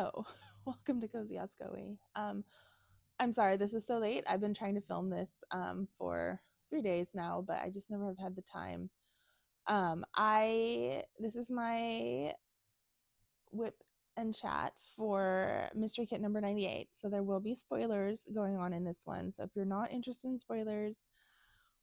Hello, welcome to Cozy Ask Oe. I'm sorry this is so late. I've been trying to film this for 3 days now, but I just never have had the time. This is my WIP and Chat for Mystery Kit number 98. So there will be spoilers going on in this one. So if you're not interested in spoilers,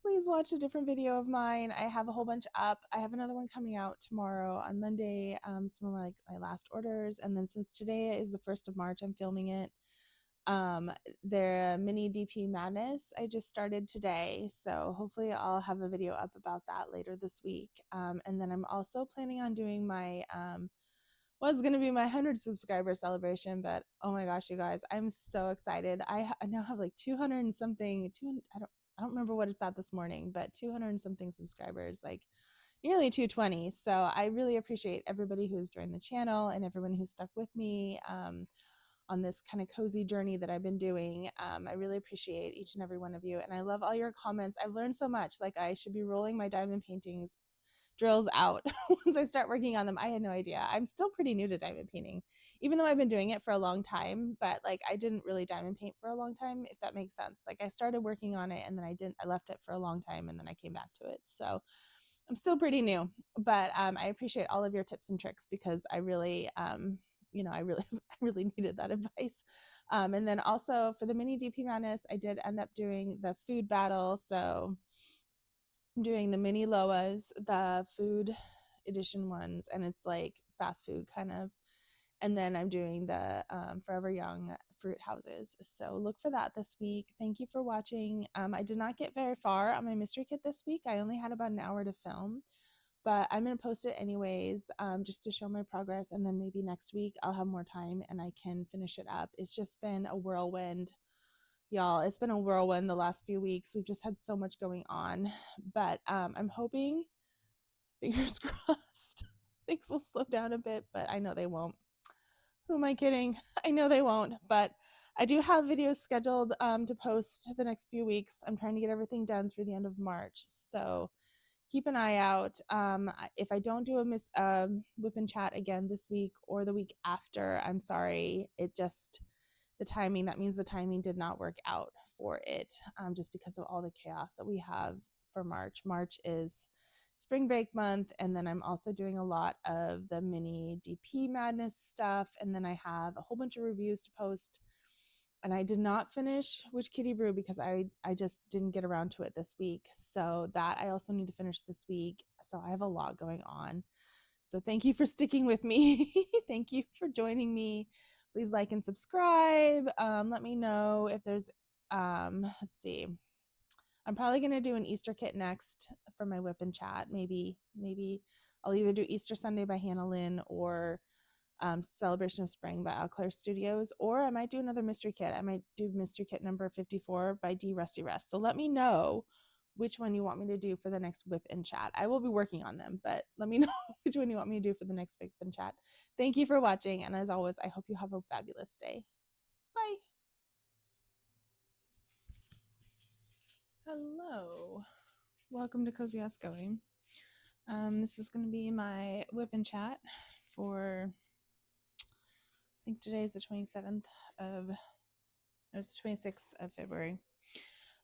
please watch a different video of mine. I have a whole bunch up. I have another one coming out tomorrow on Monday, some of my last orders. And then since today is the 1st of March, I'm filming it. Their mini DP Madness I just started today. So hopefully I'll have a video up about that later this week. And then I'm also planning on doing my, was going to be my 100 subscriber celebration, but oh my gosh, you guys, I'm so excited. I now have like 200 and something, I don't remember what it's at this morning, but 200 and something subscribers, like nearly 220. So I really appreciate everybody who's joined the channel and everyone who's stuck with me on this kind of cozy journey that I've been doing. I really appreciate each and every one of you. And I love all your comments. I've learned so much. Like I should be rolling my diamond paintings drills out once I start working on them. I had no idea. I'm still pretty new to diamond painting, even though I've been doing it for a long time, but like I didn't really diamond paint for a long time, if that makes sense. Like I started working on it and then I left it for a long time and then I came back to it. So I'm still pretty new, but I appreciate all of your tips and tricks because I really, I really needed that advice. And then also for the mini DP Madness, I did end up doing the food battle. So I'm doing the mini Loas, the food edition ones, and it's like fast food kind of. And then I'm doing the Forever Young fruit houses. So look for that this week. Thank you for watching. I did not get very far on my mystery kit this week. I only had about an hour to film, but I'm going to post it anyways, just to show my progress. And then maybe next week I'll have more time and I can finish it up. It's just been a whirlwind. Y'all, it's been a whirlwind the last few weeks. We've just had so much going on, but I'm hoping, fingers crossed, things will slow down a bit, but I know they won't. Who am I kidding? I know they won't, but I do have videos scheduled to post the next few weeks. I'm trying to get everything done through the end of March, so keep an eye out. If I don't do a WIP and Chat again this week or the week after, I'm sorry. It just that means the timing did not work out for it, just because of all the chaos that we have for March. March is spring break month, and then I'm also doing a lot of the mini DP Madness stuff, and then I have a whole bunch of reviews to post. And I did not finish Witch Kitty Brew because I just didn't get around to it this week. So that I also need to finish this week. So I have a lot going on. So thank you for sticking with me. Thank you for joining me. Please like and subscribe. Let me know if there's, let's see. I'm probably going to do an Easter kit next for my WIP and Chat. Maybe I'll either do Easter Sunday by Hannah Lynn or Celebration of Spring by Eau Claire Studios, or I might do another mystery kit. I might do mystery kit number 54 by D Rusty Rest. So let me know which one you want me to do for the next WIP and Chat. I will be working on them, but let me know which one you want me to do for the next WIP and Chat. Thank you for watching, and as always, I hope you have a fabulous day. Bye. Hello. Welcome to Cozy Ask Going. This is going to be my WIP and Chat for, I think today's the 27th of, it was the 26th of February.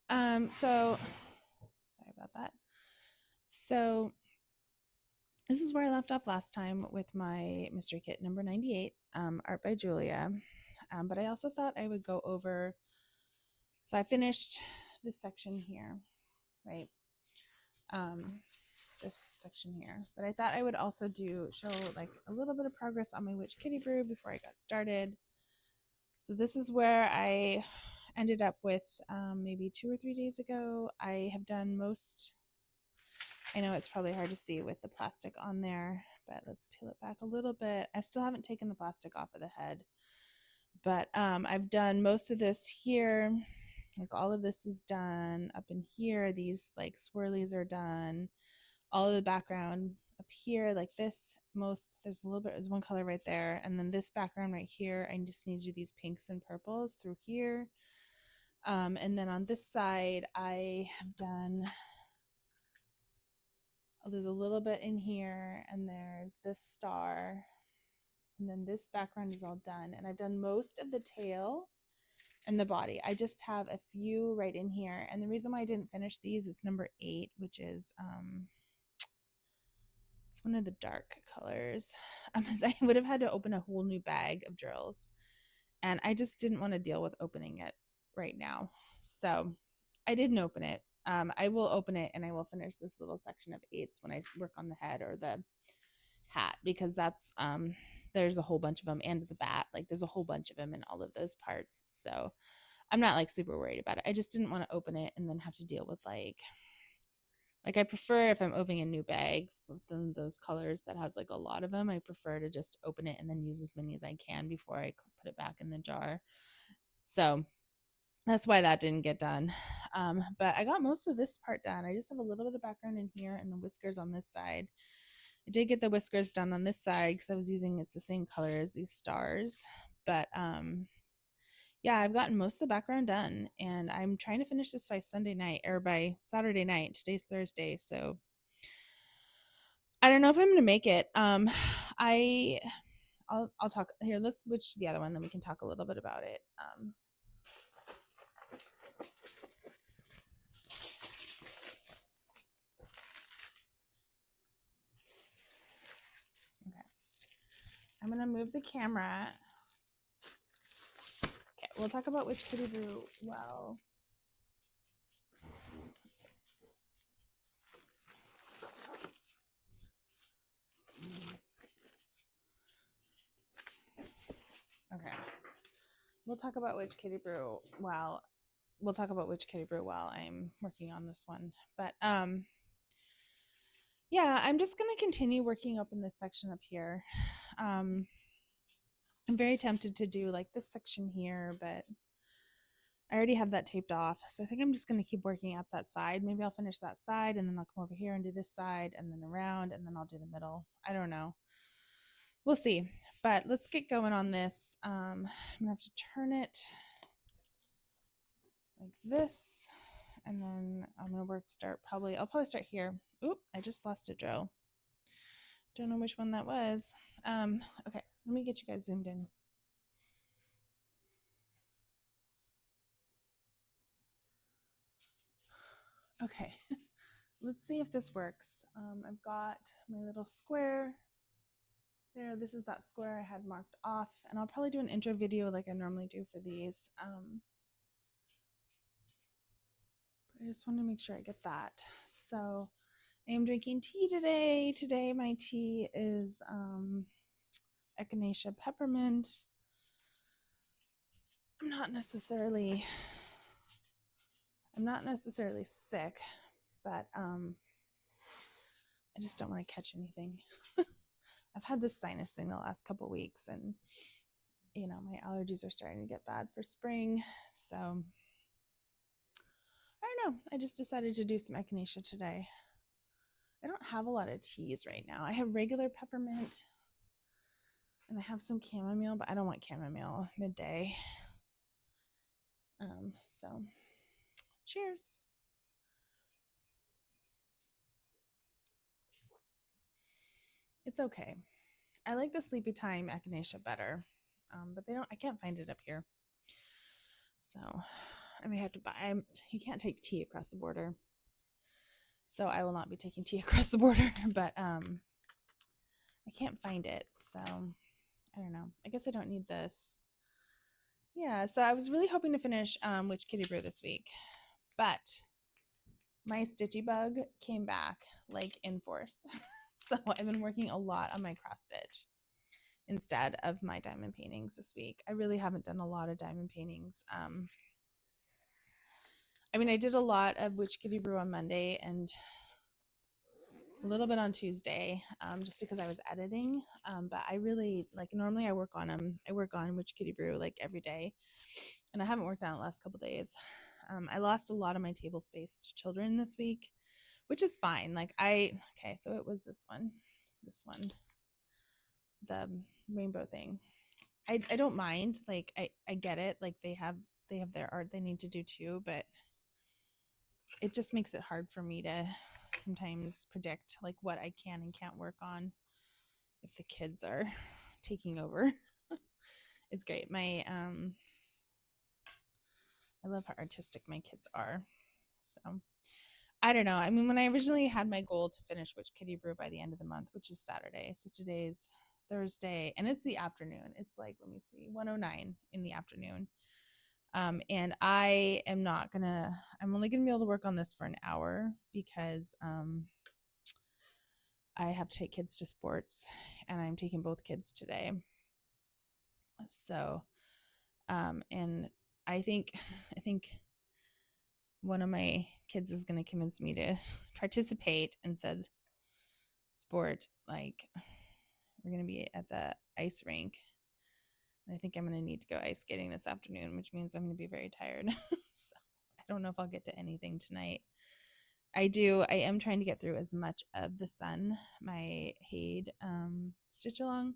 So sorry about that. So this is where I left off last time with my mystery kit number 98, art by Julia. But I also thought I would go over, so I finished this section here, right? This section here, but I thought I would also show like a little bit of progress on my Witch Kitty Brew before I got started. So this is where I ended up with maybe 2 or 3 days ago. I have done most, I know it's probably hard to see with the plastic on there, but let's peel it back a little bit. I still haven't taken the plastic off of the head, but I've done most of this here. Like all of this is done up in here. These like swirlies are done. All of the background up here, like this, there's a little bit, there's one color right there, and then this background right here, I just need to do these pinks and purples through here. And then on this side, I have done, there's a little bit in here, and there's this star, And then this background is all done. And I've done most of the tail and the body. I just have a few right in here. And the reason why I didn't finish these is number 8, which is it's one of the dark colors. I would have had to open a whole new bag of drills. And I just didn't want to deal with opening it right now. So I didn't open it. I will open it and I will finish this little section of 8s when I work on the head or the hat, because that's there's a whole bunch of them, and the bat, like there's a whole bunch of them in all of those parts. So I'm not like super worried about it. I just didn't want to open it and then have to deal with like I prefer, if I'm opening a new bag with those colors that has like a lot of them, I prefer to just open it and then use as many as I can before I put it back in the jar. So that's why that didn't get done. But I got most of this part done. I just have a little bit of background in here and the whiskers on this side. I did get the whiskers done on this side because I was using, it's the same color as these stars. But yeah, I've gotten most of the background done, and I'm trying to finish this by Sunday night or by Saturday night. Today's Thursday, so I don't know if I'm gonna make it. I'll talk here. Let's switch to the other one, then we can talk a little bit about it. Okay, I'm gonna move the camera. Okay, we'll talk about which kitty brew well. Let's see. Okay, we'll talk about which kitty brew while I'm working on this one. But yeah, I'm just gonna continue working up in this section up here. I'm very tempted to do like this section here, but I already have that taped off. So I think I'm just gonna keep working up that side. Maybe I'll finish that side and then I'll come over here and do this side and then around and then I'll do the middle. I don't know. We'll see. But let's get going on this. I'm gonna have to turn it like this, and then I'm gonna I'll probably start here. Oop, I just lost a drill. Don't know which one that was. Okay, let me get you guys zoomed in. Okay, let's see if this works. I've got my little square there. This is that square I had marked off, and I'll probably do an intro video like I normally do for these. I just want to make sure I get that. So I am drinking tea today. Today my tea is echinacea peppermint. I'm not necessarily sick, but I just don't want to catch anything. I've had this sinus thing the last couple weeks, and you know, my allergies are starting to get bad for spring. So I don't know. I just decided to do some echinacea today. I don't have a lot of teas right now. I have regular peppermint and I have some chamomile, but I don't want chamomile midday. So cheers. It's okay. I like the sleepy time echinacea better, but I can't find it up here. So I may have to buy, you can't take tea across the border. So I will not be taking tea across the border, but I can't find it. So I don't know. I guess I don't need this. Yeah, so I was really hoping to finish Witch Kitty Brew this week, but my stitchy bug came back like in force. So I've been working a lot on my cross stitch instead of my diamond paintings this week. I really haven't done a lot of diamond paintings. I mean, I did a lot of Witch Kitty Brew on Monday and a little bit on Tuesday, just because I was editing. But I really, like, normally I work on Witch Kitty Brew like every day, and I haven't worked on it the last couple days. I lost a lot of my table space to children this week, which is fine. Okay, so it was this one, the rainbow thing. I don't mind. Like, I get it. Like, they have their art they need to do too, but it just makes it hard for me to sometimes predict like what I can and can't work on if the kids are taking over. It's great. I love how artistic my kids are. So I don't know. I mean, when I originally had my goal to finish Witch Kitty Brew by the end of the month, which is Saturday. So today's Thursday and it's the afternoon. It's like, let me see, 1:09 in the afternoon. And I'm only gonna be able to work on this for an hour because I have to take kids to sports and I'm taking both kids today. So and I think one of my kids is going to convince me to participate and said sport, like we're going to be at the ice rink. And I think I'm going to need to go ice skating this afternoon, which means I'm going to be very tired. So I don't know if I'll get to anything tonight. I am trying to get through as much of the Sun, my Haid stitch along.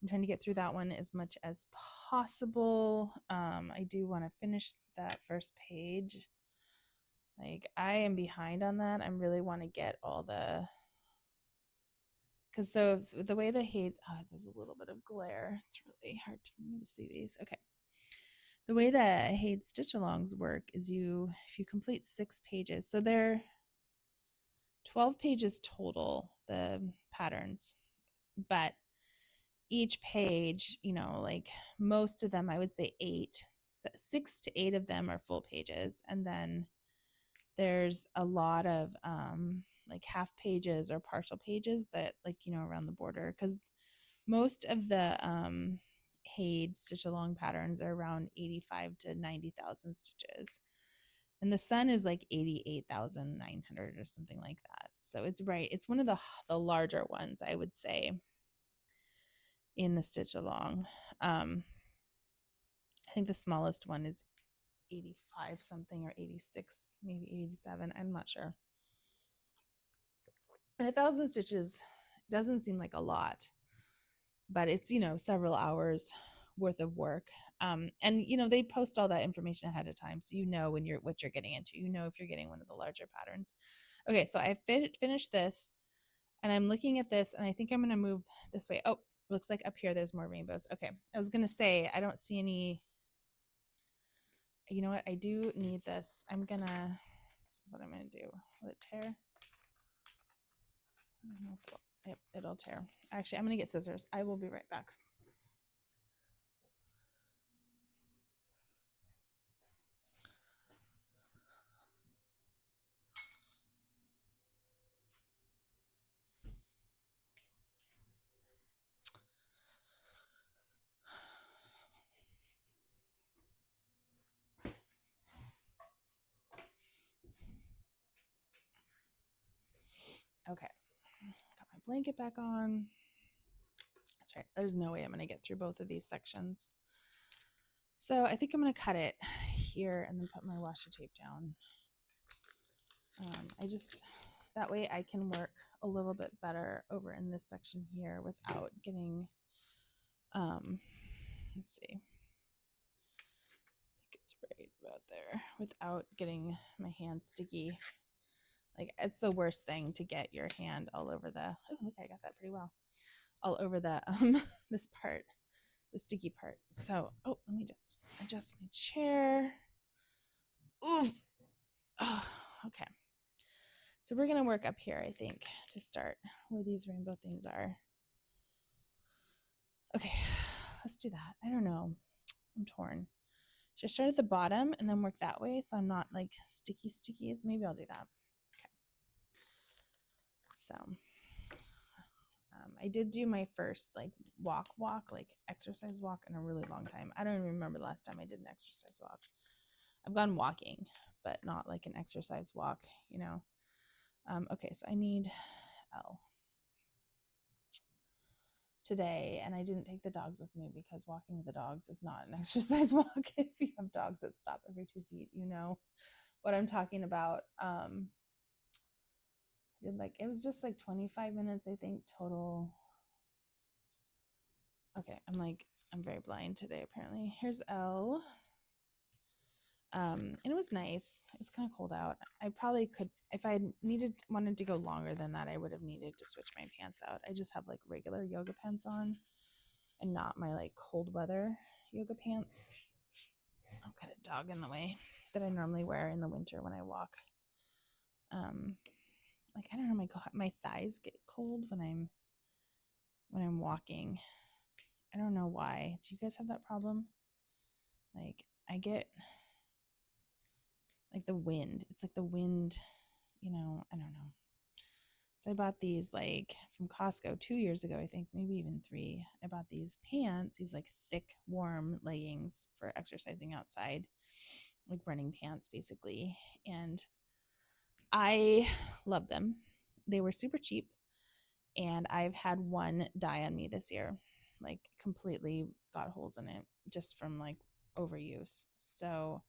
I'm trying to get through that one as much as possible. I do want to finish that first page. Like I am behind on that. I really want to get all the, because so the way the Haid, there's a little bit of glare. It's really hard for me to see these. Okay. The way that Haid stitch alongs work is if you complete 6 pages, so they're 12 pages total, the patterns, but each page, like most of them, I would say 6 to 8 of them are full pages. And then there's a lot of like half pages or partial pages that around the border, because most of the Haid stitch along patterns are around 85 to 90,000 stitches. And the Sun is like 88,900 or something like that. So it's one of the larger ones, I would say, in the stitch along. I think the smallest one is 85 something or 86, maybe 87. I'm not sure. And 1,000 stitches doesn't seem like a lot, but it's, several hours worth of work. And, they post all that information ahead of time. So, what you're getting into, if you're getting one of the larger patterns. Okay. So I finished this and I'm looking at this and I think I'm going to move this way. Oh, looks like up here, there's more rainbows. Okay. I was going to say, I don't see any, you know what? I do need this. This is what I'm going to do. Will it tear? I don't know if it'll tear. Actually, I'm going to get scissors. I will be right back. Okay, got my blanket back on. That's right. There's no way I'm going to get through both of these sections. So I think I'm going to cut it here and then put my washi tape down. That way I can work a little bit better over in this section here without getting, let's see. I think it's right about there, without getting my hand sticky. Like it's the worst thing to get your hand all over the, oh, look, I got that pretty well. All over the, this part, the sticky part. So, oh, let me just adjust my chair. Oof. Oh, okay. So we're going to work up here, I think, to start where these rainbow things are. Okay, let's do that. I don't know. I'm torn. Should I start at the bottom and then work that way so I'm not like sticky stickies? Maybe I'll do that. Okay. So I did do my first like walk, like exercise walk in a really long time. I don't even remember the last time I did an exercise walk. I've gone walking, but not like an exercise walk, Okay, so I need L today, and I didn't take the dogs with me because walking with the dogs is not an exercise walk. If you have dogs that stop every 2 feet, you know what I'm talking about. It was just like 25 minutes, I think, total. Okay, I'm very blind today, apparently. Here's L. And it was nice. It's kind of cold out. I probably could, if I wanted to go longer than that, I would have needed to switch my pants out. I just have like regular yoga pants on. and not my like cold weather yoga pants. I've got a dog in the way that I normally wear in the winter when I walk. Like I don't know, my thighs get cold when I'm walking. I don't know why. Do you guys have that problem? Like I get like the wind. It's like the wind, I don't know. So I bought these like from Costco 2 years ago, I think, maybe even 3. I bought these pants, these like thick, warm leggings for exercising outside, like running pants basically. And I love them. They were super cheap. And I've had one die on me this year, like completely got holes in it just from like overuse. So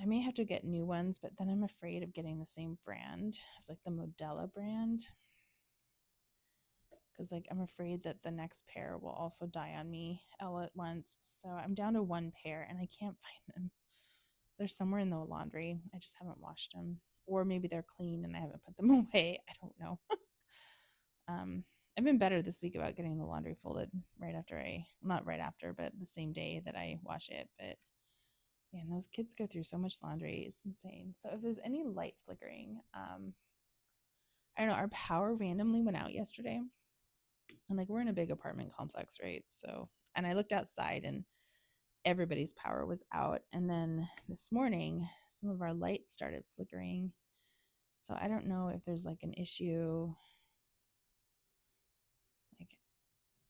I may have to get new ones, but then I'm afraid of getting the same brand. It's like the Modella brand. Because like I'm afraid that the next pair will also die on me all at once. So I'm down to one pair and I can't find them. They're somewhere in the laundry. I just haven't washed them. Or maybe they're clean and I haven't put them away. I don't know. I've been better this week about getting the laundry folded right after not right after, but the same day that I wash it. But man, those kids go through so much laundry. It's insane. So if there's any light flickering, I don't know, our power randomly went out yesterday. And like we're in a big apartment complex, right? So, and I looked outside and everybody's power was out. And then this morning, some of our lights started flickering. So I don't know if there's like an issue, like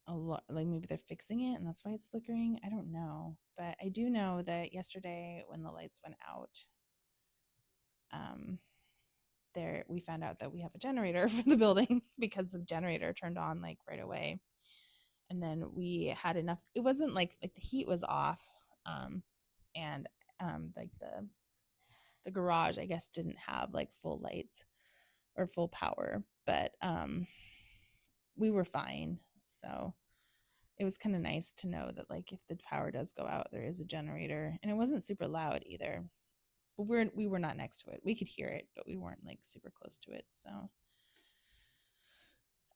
a lot, like maybe they're fixing it and that's why it's flickering. I don't know. But I do know that yesterday when the lights went out, there we found out that we have a generator for the building because the generator turned on like right away. And then we had enough, it wasn't like the heat was off, and like the garage I guess didn't have like full lights or full power, but we were fine. So it was kind of nice to know that like if the power does go out, there is a generator. And it wasn't super loud either, but we were not next to it. We could hear it, but we weren't like super close to it. So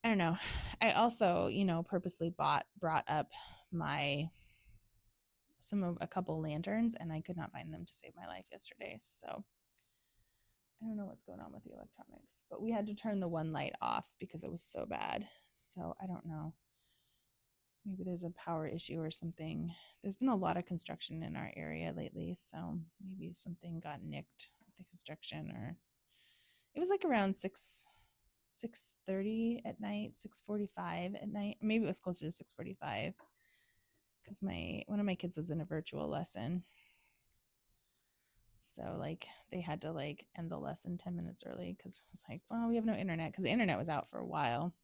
I don't know. I also, purposely brought up a couple lanterns and I could not find them to save my life yesterday. So I don't know what's going on with the electronics, but we had to turn the one light off because it was so bad. So I don't know. Maybe there's a power issue or something. There's been a lot of construction in our area lately, so maybe something got nicked with the construction, or it was like around 6:30 at night, 6:45 at night. Maybe it was closer to 6:45 because one of my kids was in a virtual lesson. So like they had to like end the lesson 10 minutes early because it was like, well, we have no internet, because the internet was out for a while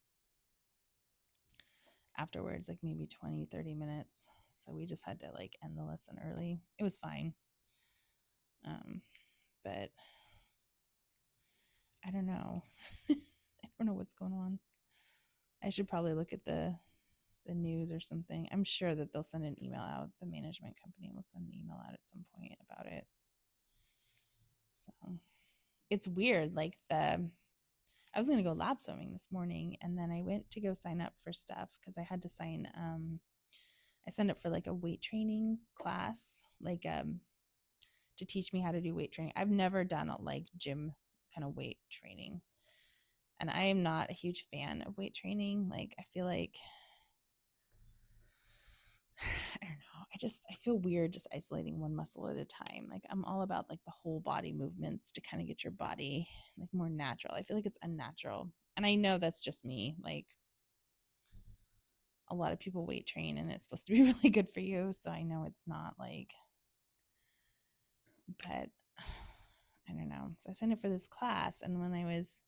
afterwards, like maybe 20-30 minutes. So we just had to like end the lesson early. It was fine. But I don't know. I don't know what's going on. I should probably look at the news or something. I'm sure that they'll send an email out. The management company will send an email out at some point about it. So it's weird. Like I was going to go lap swimming this morning, and then I went to go sign up for stuff because I had to sign. I signed up for like a weight training class, like to teach me how to do weight training. I've never done a like gym kind of weight training, and I am not a huge fan of weight training. Like I feel like I don't know. I feel weird just isolating one muscle at a time. Like I'm all about like the whole body movements to kind of get your body like more natural. I feel like it's unnatural. And I know that's just me. Like a lot of people weight train and it's supposed to be really good for you. So I know it's not like, but I don't know. So I signed up for this class, and when I was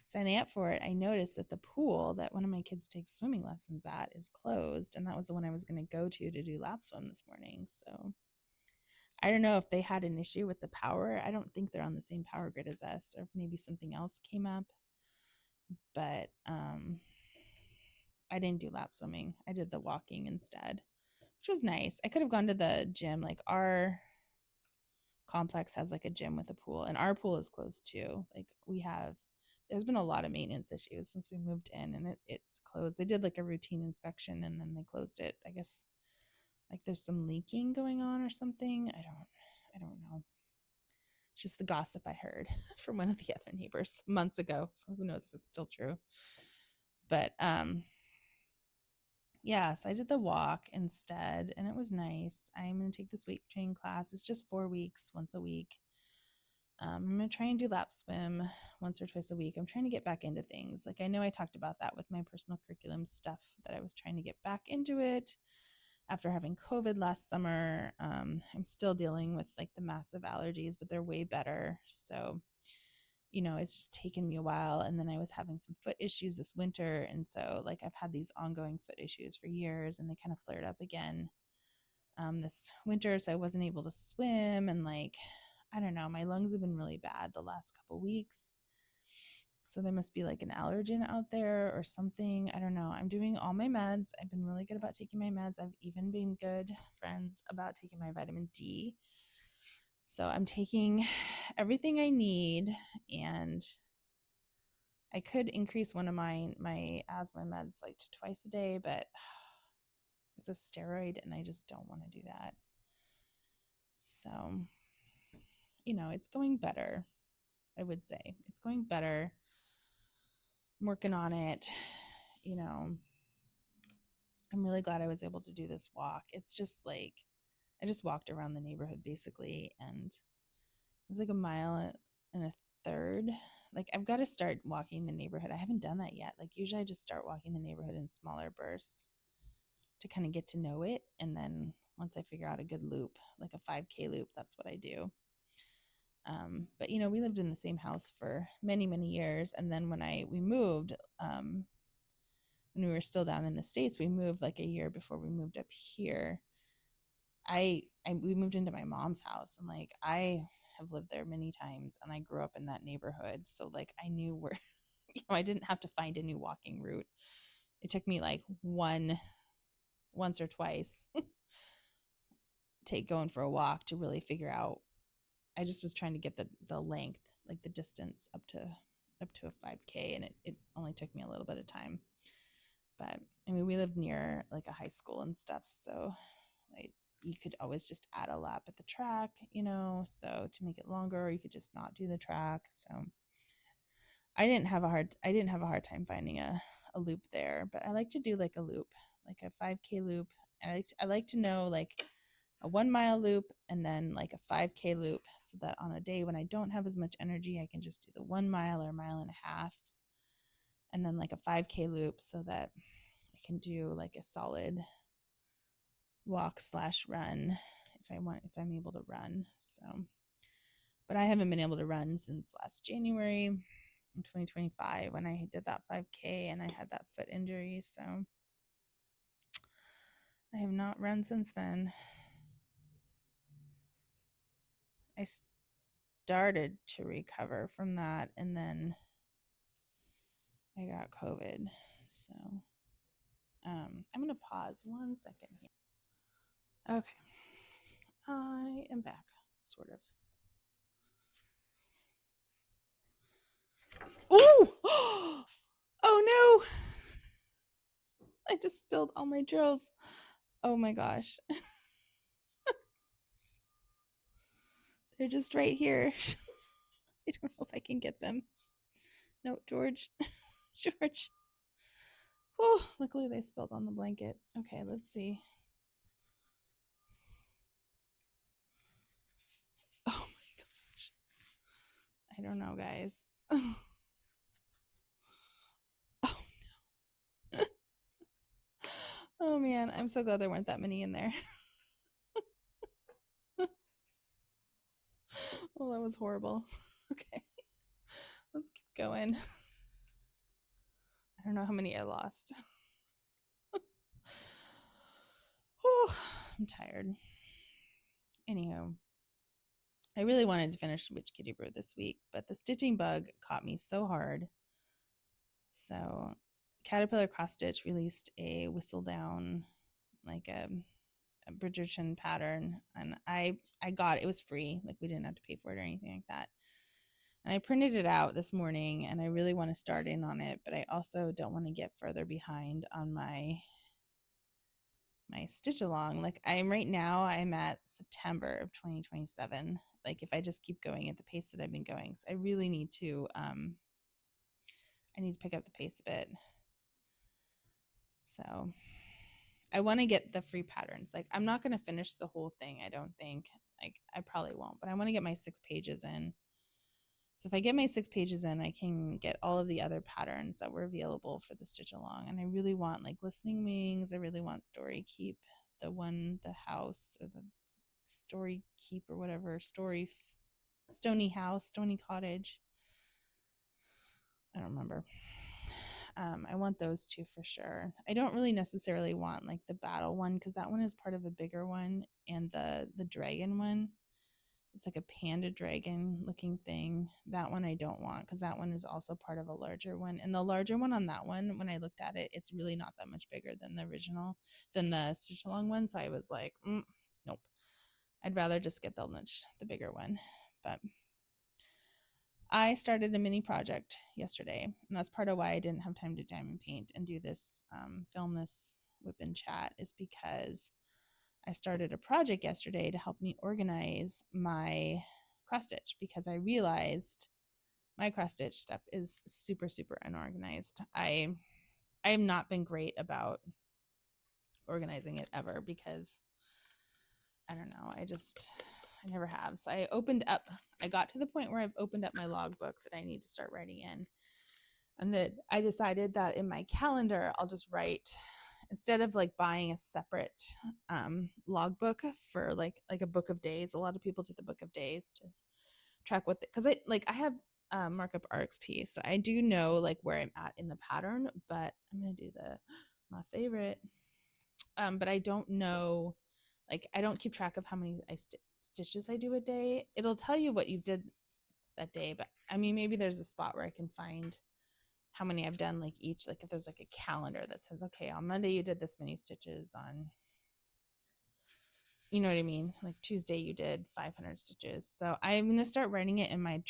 signing up for it, I noticed that the pool that one of my kids takes swimming lessons at is closed. And that was the one I was going to go to do lap swim this morning. So I don't know if they had an issue with the power. I don't think they're on the same power grid as us, or maybe something else came up. But I didn't do lap swimming. I did the walking instead, which was nice. I could have gone to the gym. Like our complex has like a gym with a pool, and our pool is closed too. Like we have there's been a lot of maintenance issues since we moved in, and it's closed. They did like a routine inspection and then they closed it. I guess like there's some leaking going on or something. I don't know. It's just the gossip I heard from one of the other neighbors months ago. So who knows if it's still true. But yeah, so I did the walk instead, and it was nice. I'm going to take this weight training class. It's just 4 weeks, once a week. I'm going to try and do lap swim once or twice a week. I'm trying to get back into things. Like, I know I talked about that with my personal curriculum stuff, that I was trying to get back into it after having COVID last summer. I'm still dealing with like the massive allergies, but they're way better. So, you know, it's just taken me a while. And then I was having some foot issues this winter. And so like I've had these ongoing foot issues for years, and they kind of flared up again this winter. So I wasn't able to swim, and like, I don't know, my lungs have been really bad the last couple weeks. So there must be like an allergen out there or something. I don't know. I'm doing all my meds. I've been really good about taking my meds. I've even been good friends about taking my vitamin D. So I'm taking everything I need, and I could increase one of my asthma meds like to twice a day, but it's a steroid and I just don't want to do that. So, you know, it's going better. I would say it's going better. I'm working on it. You know, I'm really glad I was able to do this walk. It's just like I just walked around the neighborhood basically, and it was like a mile and a third. Like, I've got to start walking the neighborhood. I haven't done that yet. Like, usually I just start walking the neighborhood in smaller bursts to kind of get to know it. And then once I figure out a good loop, like a 5K loop, that's what I do. But you know, we lived in the same house for many, many years. And then when we moved, when we were still down in the States, we moved like a year before we moved up here. We moved into my mom's house, and like I have lived there many times, and I grew up in that neighborhood. So like I knew where, you know, I didn't have to find a new walking route. It took me like once or twice going for a walk to really figure out. I just was trying to get the length, like the distance up to a 5K, and it only took me a little bit of time. But I mean, we lived near like a high school and stuff, so like you could always just add a lap at the track, you know, so to make it longer, or you could just not do the track. So I didn't have a hard time finding a loop there, but I like to do like a loop, like a 5K loop. And I like to know like a 1 mile loop and then like a 5K loop, so that on a day when I don't have as much energy, I can just do the 1 mile or a mile and a half, and then like a 5K loop, so that I can do like a solid walk/run if I'm able to run. So, but I haven't been able to run since last January in 2025 when I did that 5K and I had that foot injury. So I have not run since then. I started to recover from that, and then I got COVID. So I'm going to pause 1 second here. Okay. I am back, sort of. Ooh! Oh no! I just spilled all my drills. Oh my gosh. They're just right here. I don't know if I can get them. No, George. George. Oh, luckily they spilled on the blanket. Okay, let's see. Oh my gosh. I don't know, guys. Oh no. Oh man, I'm so glad there weren't that many in there. Well, that was horrible. Okay, let's keep going. I don't know how many I lost. Oh, I'm tired. Anyhow, I really wanted to finish Witch Kitty Brew this week, but the stitching bug caught me so hard. So Caterpillar Cross Stitch released a whistle down, like a Bridgerton pattern, and I got it. It was free, like we didn't have to pay for it or anything like that. And I printed it out this morning and I really want to start in on it, but I also don't want to get further behind on my stitch along. Like I'm right now, I'm at September of 2027. Like if I just keep going at the pace that I've been going. So I really need to pick up the pace a bit. So I want to get the free patterns. Like I'm not going to finish the whole thing, I don't think. Like I probably won't, but I want to get my 6 pages in. So if I get my 6 pages in, I can get all of the other patterns that were available for the stitch along. And I really want like listening wings. I really want story keep, the house, or the story keep, or whatever, stony house, stony cottage. I don't remember. I want those 2 for sure. I don't really necessarily want like the battle one, because that one is part of a bigger one, and the dragon one, it's like a panda dragon looking thing. That one I don't want, because that one is also part of a larger one. And the larger one on that one, when I looked at it, it's really not that much bigger than the original, than the stitch along one. So I was like, nope. I'd rather just get the bigger one. But I started a mini project yesterday, and that's part of why I didn't have time to diamond paint and do this, film this WIP and Chat, is because I started a project yesterday to help me organize my cross stitch, because I realized my cross stitch stuff is super, super unorganized. I have not been great about organizing it ever, because I don't know, I never have. So I got to the point where I've opened up my logbook that I need to start writing in. And that I decided that in my calendar, I'll just write, instead of like buying a separate logbook for like a book of days. A lot of people do the book of days to track what, because I have markup RXP, so I do know like where I'm at in the pattern. But I'm gonna do my favorite. But I don't know, like I don't keep track of how many stitches I do a day. It'll tell you what you did that day, but I mean, maybe there's a spot where I can find how many I've done, like each, like if there's like a calendar that says, okay, on Monday you did this many stitches, on, you know what I mean, like Tuesday you did 500 stitches. So I'm going to start writing it in my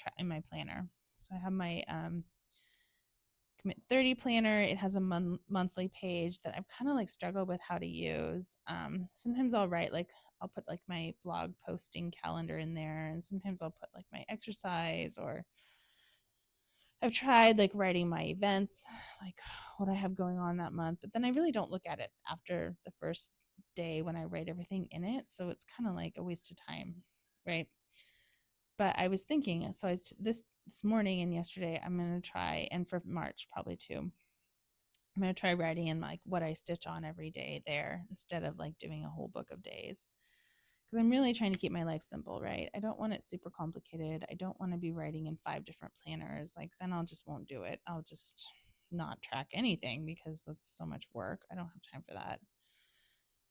planner. So I have my Commit 30 planner. It has a monthly page that I've kind of like struggled with how to use. Sometimes I'll write like, I'll put like my blog posting calendar in there, and sometimes I'll put like my exercise, or I've tried like writing my events, like what I have going on that month, but then I really don't look at it after the first day when I write everything in it. So it's kind of like a waste of time, right? But I was thinking, so this morning and yesterday, I'm going to try, and for March probably too, I'm going to try writing in like what I stitch on every day there, instead of like doing a whole book of days. Because I'm really trying to keep my life simple, right? I don't want it super complicated. I don't want to be writing in 5 different planners. Like then I'll just won't do it. I'll just not track anything, because that's so much work. I don't have time for that.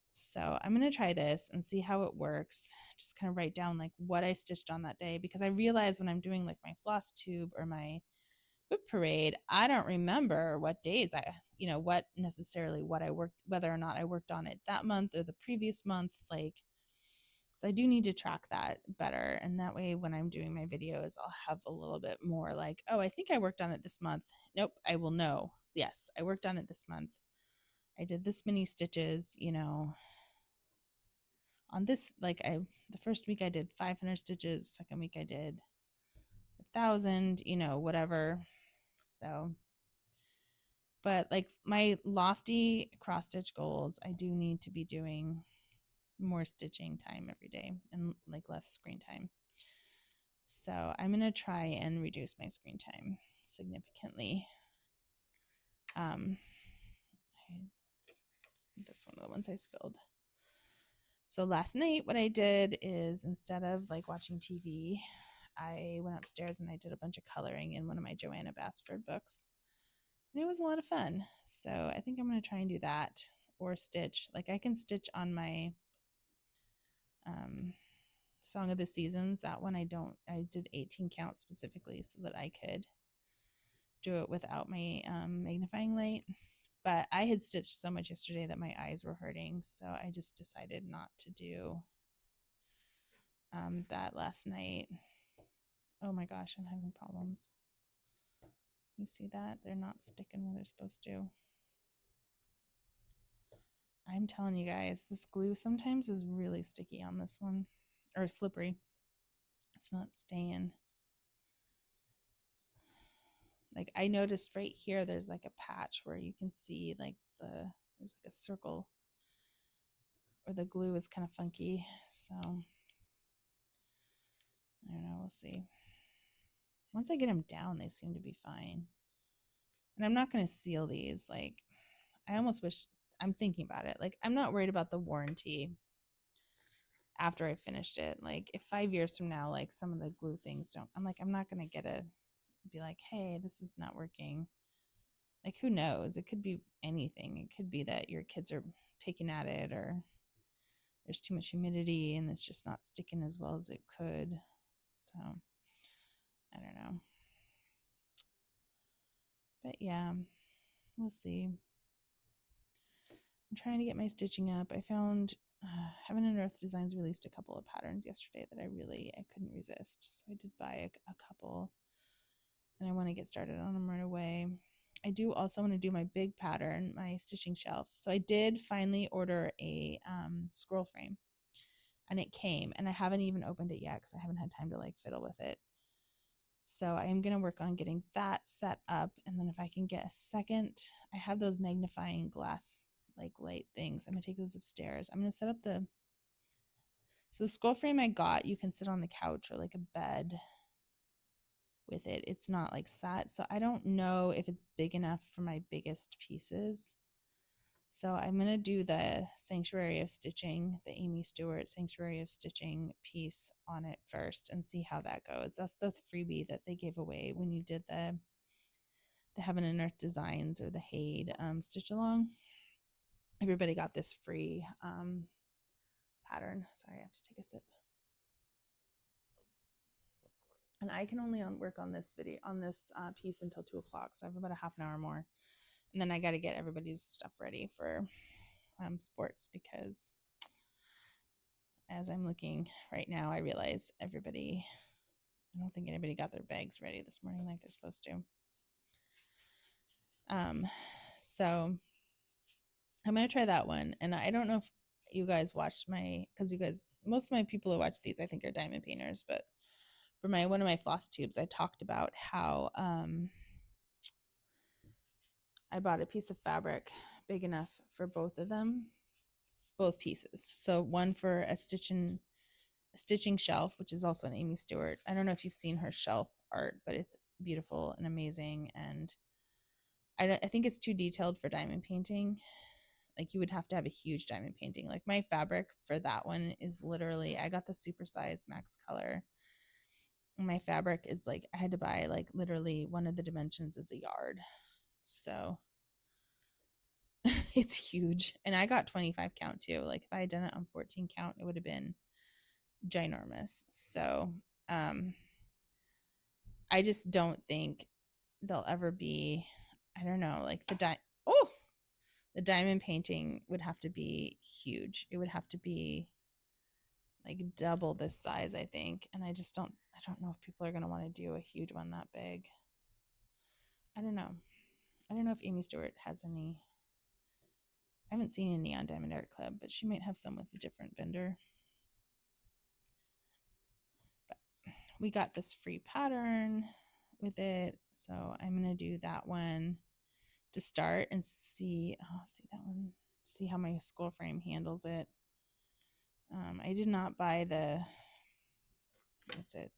So I'm going to try this and see how it works. Just kind of write down like what I stitched on that day, because I realize when I'm doing like my floss tube or my WIP parade, I don't remember what days what I worked, whether or not I worked on it that month or the previous month. Like, so I do need to track that better. And that way, when I'm doing my videos, I'll have a little bit more like, oh, I think I worked on it this month. Nope, I will know. Yes, I worked on it this month. I did this many stitches, on this, like the first week I did 500 stitches, second week I did 1,000, whatever. So, but like my lofty cross stitch goals, I do need to be doing more stitching time every day and like less screen time. So I'm going to try and reduce my screen time significantly. That's one of the ones I spilled. So last night, what I did is, instead of like watching TV, I went upstairs and I did a bunch of coloring in one of my Joanna Basford books. And it was a lot of fun. So I think I'm going to try and do that, or stitch. Like I can stitch on my Song of the Seasons. That one I did 18 count specifically so that I could do it without my magnifying light. But I had stitched so much yesterday that my eyes were hurting, so I just decided not to do that last night. Oh my gosh, I'm having problems. You see that? They're not sticking where they're supposed to. I'm telling you guys, this glue sometimes is really sticky on this one, or slippery. It's not staying. Like I noticed right here, there's like a patch where you can see like there's like a circle where the glue is kind of funky. So I don't know, we'll see. Once I get them down, they seem to be fine. And I'm not going to seal these. Like I almost wish, I'm thinking about it. Like I'm not worried about the warranty after I finished it. Like if 5 years from now, like some of the glue things don't, I'm like, I'm not going to be like, hey, this is not working. Like who knows? It could be anything. It could be that your kids are picking at it, or there's too much humidity and it's just not sticking as well as it could. So I don't know. But yeah, we'll see. I'm trying to get my stitching up. I found Heaven and Earth Designs released a couple of patterns yesterday that I couldn't resist. So I did buy a couple, and I want to get started on them right away. I do also want to do my big pattern, my stitching shelf. So I did finally order a scroll frame, and it came, and I haven't even opened it yet because I haven't had time to like fiddle with it. So I am going to work on getting that set up. And then if I can get a second, I have those magnifying glass like light things. I'm going to take those upstairs. I'm going to set up so the scroll frame I got, you can sit on the couch or like a bed with it. It's not like set. So I don't know if it's big enough for my biggest pieces. So I'm going to do the Sanctuary of Stitching, the Amy Stewart Sanctuary of Stitching piece on it first and see how that goes. That's the freebie that they gave away when you did the Heaven and Earth Designs or the Haid stitch along. Everybody got this free pattern. Sorry, I have to take a sip. And I can only work on this piece until 2 o'clock. So I have about a half an hour more. And then I got to get everybody's stuff ready for sports, because as I'm looking right now, I realize I don't think anybody got their bags ready this morning like they're supposed to. So I'm going to try that one. And I don't know if you guys watched because most of my people who watch these, I think, are diamond painters, but for one of my floss tubes, I talked about how I bought a piece of fabric big enough for both of them, both pieces. So one for a stitching shelf, which is also an Amy Stewart. I don't know if you've seen her shelf art, but it's beautiful and amazing. And I think it's too detailed for diamond painting. Like you would have to have a huge diamond painting. Like my fabric for that one is literally, I got the supersize max color. My fabric is like, I had to buy like literally one of the dimensions is a yard. So it's huge. And I got 25 count too. Like if I had done it on 14 count, it would have been ginormous. So I just don't think they'll ever be, I don't know, like the diamond painting would have to be huge. It would have to be like double this size, I think. And I don't know if people are going to want to do a huge one that big. I don't know. I don't know if Amy Stewart has any. I haven't seen any on Diamond Art Club, but she might have some with a different vendor. But we got this free pattern with it, so I'm going to do that one to start and see that one, see how my scroll frame handles it. I did not buy what's it,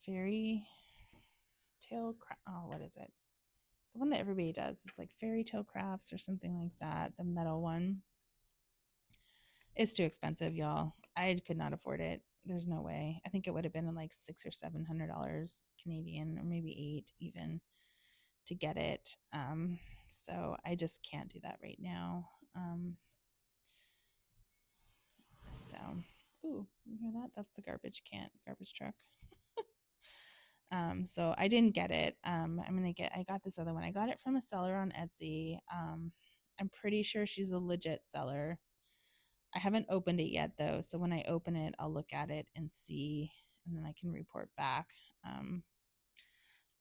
fairy tale what is it, the one that everybody does is like Fairy Tale Crafts or something like that, the metal one. It's too expensive, y'all. I could not afford it. There's no way. I think it would have been like $600 or $700 Canadian, or maybe $8 even, to get it. So I just can't do that right now. So, ooh, you hear that? That's the garbage truck. So I didn't get it. I got this other one. I got it from a seller on Etsy. I'm pretty sure she's a legit seller. I haven't opened it yet though. So when I open it, I'll look at it and see and then I can report back.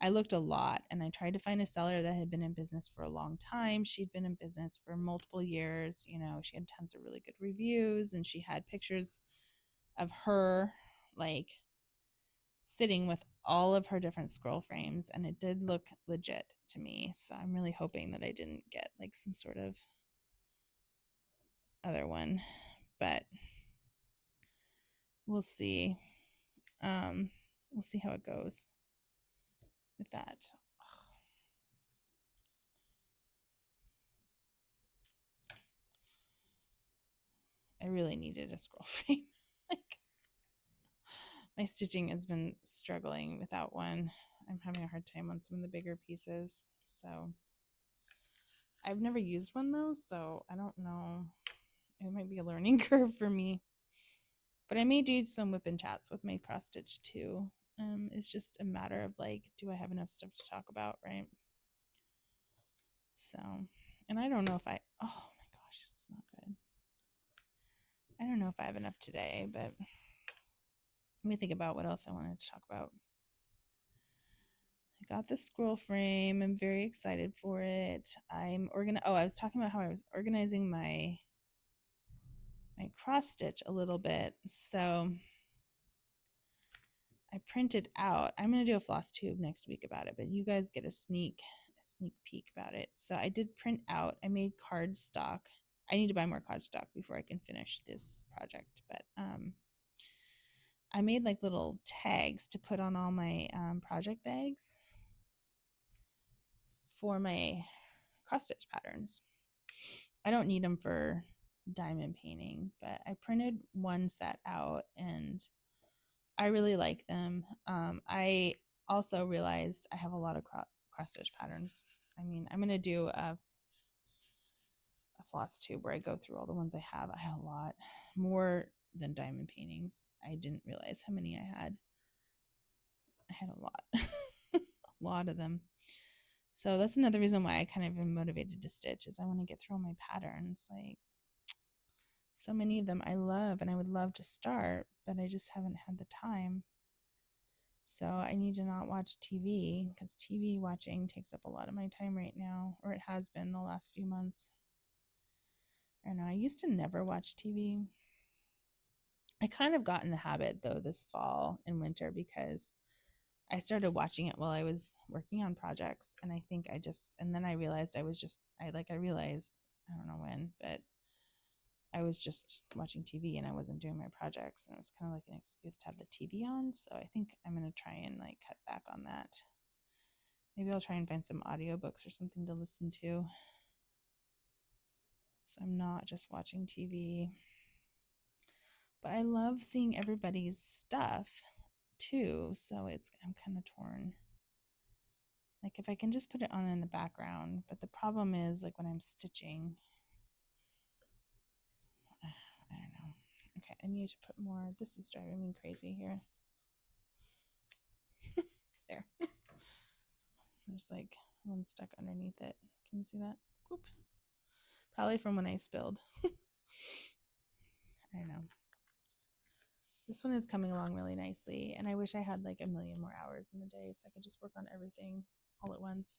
I looked a lot and I tried to find a seller that had been in business for a long time. She'd been in business for multiple years. You know, she had tons of really good reviews and she had pictures of her like sitting with all of her different scroll frames, and it did look legit to me. So I'm really hoping that I didn't get like some sort of other one, but we'll see. We'll see how it goes with that. I really needed a scroll frame. Like, my stitching has been struggling without one. I'm having a hard time on some of the bigger pieces. So I've never used one though, so I don't know. It might be a learning curve for me. But I may do some WIP and chats with my cross stitch too. It's just a matter of like, do I have enough stuff to talk about, right? So, and I don't know if oh my gosh, it's not good. I don't know if I have enough today, but let me think about what else I wanted to talk about. I got the scroll frame. I'm very excited for it. I was talking about how I was organizing my cross stitch a little bit. So I printed out. I'm going to do a floss tube next week about it, but you guys get a sneak peek about it. So I did print out. I made cardstock. I need to buy more cardstock before I can finish this project, but I made like little tags to put on all my project bags for my cross stitch patterns. I don't need them for diamond painting, but I printed one set out and I really like them. I also realized I have a lot of cross stitch patterns. I mean, I'm going to do a floss tube where I go through all the ones I have. I have a lot more than diamond paintings. I didn't realize how many I had. I had a lot, a lot of them. So that's another reason why I kind of am motivated to stitch is I want to get through all my patterns. Like, so many of them I love and I would love to start, but I just haven't had the time. So I need to not watch TV because TV watching takes up a lot of my time right now, or it has been the last few months. I don't know. I used to never watch TV. I kind of got in the habit though this fall and winter because I started watching it while I was working on projects, and I think and then I realized I realized, I don't know when, but I was just watching TV and I wasn't doing my projects, and it was kind of like an excuse to have the TV on. So I think I'm going to try and like cut back on that. Maybe I'll try and find some audiobooks or something to listen to. So I'm not just watching TV. But I love seeing everybody's stuff too. So I'm kind of torn. Like if I can just put it on in the background, but the problem is like when I'm stitching, I don't know. Okay, I need to put more. This is driving me crazy here. There. There's like one stuck underneath it. Can you see that? Whoop. Probably from when I spilled. I don't know. This one is coming along really nicely, and I wish I had like a million more hours in the day so I could just work on everything all at once.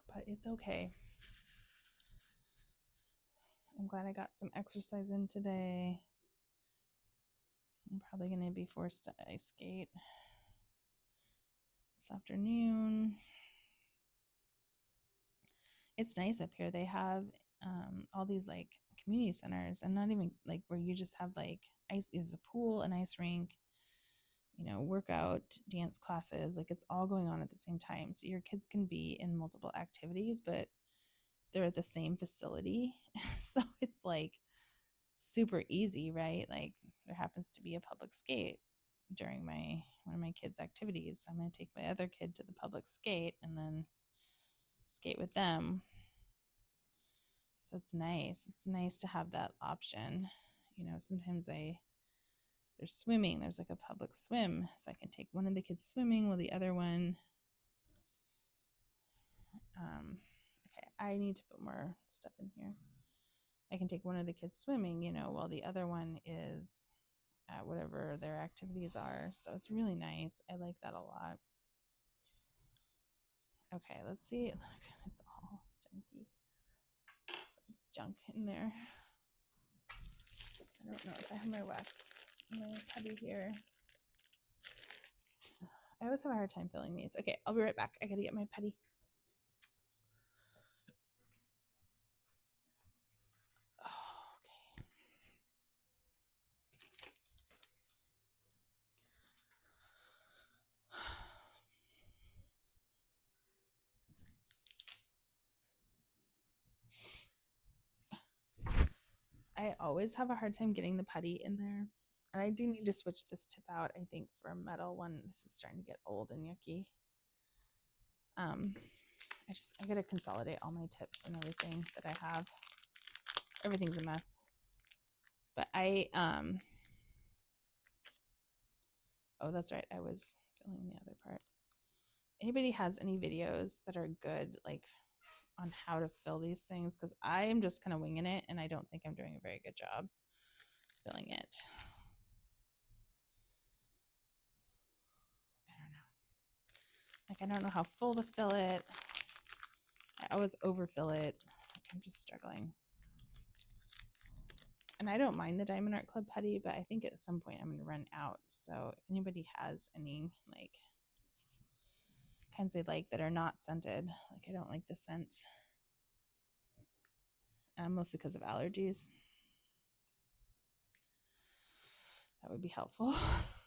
But it's okay. I'm glad I got some exercise in today. I'm probably going to be forced to ice skate this afternoon. It's nice up here. They have all these like community centers, and not even like where you just have like ice is a pool, an ice rink, you know, workout, dance classes. Like it's all going on at the same time. So your kids can be in multiple activities, but they're at the same facility. So it's like super easy, right? Like there happens to be a public skate during one of my kids' activities. So I'm going to take my other kid to the public skate and then skate with them. So it's nice. It's nice to have that option. You know, sometimes there's swimming. There's like a public swim. So I can take one of the kids swimming while the other one. Okay, I need to put more stuff in here. I can take one of the kids swimming, you know, while the other one is at whatever their activities are. So it's really nice. I like that a lot. Okay, let's see. Look, it's all junky. Some junk in there. I don't know if I have my wax, my putty here. I always have a hard time filling these. Okay, I'll be right back. I gotta get my putty. I always have a hard time getting the putty in there. And I do need to switch this tip out, I think, for a metal one. This is starting to get old and yucky. I gotta consolidate all my tips and everything that I have. Everything's a mess. But oh, that's right. I was filling the other part. Anybody has any videos that are good, like on how to fill these things? Because I am just kind of winging it, and I don't think I'm doing a very good job filling it. I don't know. Like, I don't know how full to fill it. I always overfill it. I'm just struggling. And I don't mind the Diamond Art Club putty, but I think at some point I'm going to run out. So if anybody has any like kinds they like that are not scented, like I don't like the scents, mostly because of allergies, that would be helpful.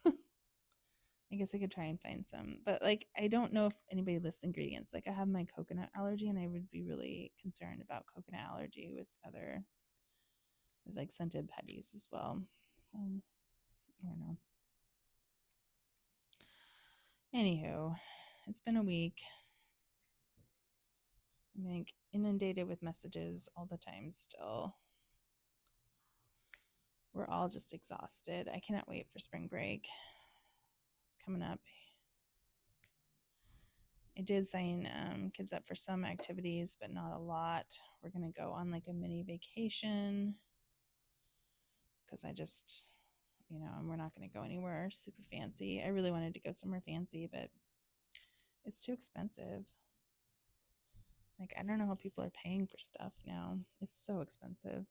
I guess I could try and find some, but like I don't know if anybody lists ingredients. Like I have my coconut allergy, and I would be really concerned about coconut allergy with like scented putties as well. So I don't know. Anywho, it's been a week. I'm like inundated with messages all the time still. We're all just exhausted. I cannot wait for spring break. It's coming up. I did sign kids up for some activities, but not a lot. We're going to go on like a mini vacation because I just, we're not going to go anywhere super fancy. I really wanted to go somewhere fancy, but it's too expensive. Like, I don't know how people are paying for stuff now. It's so expensive.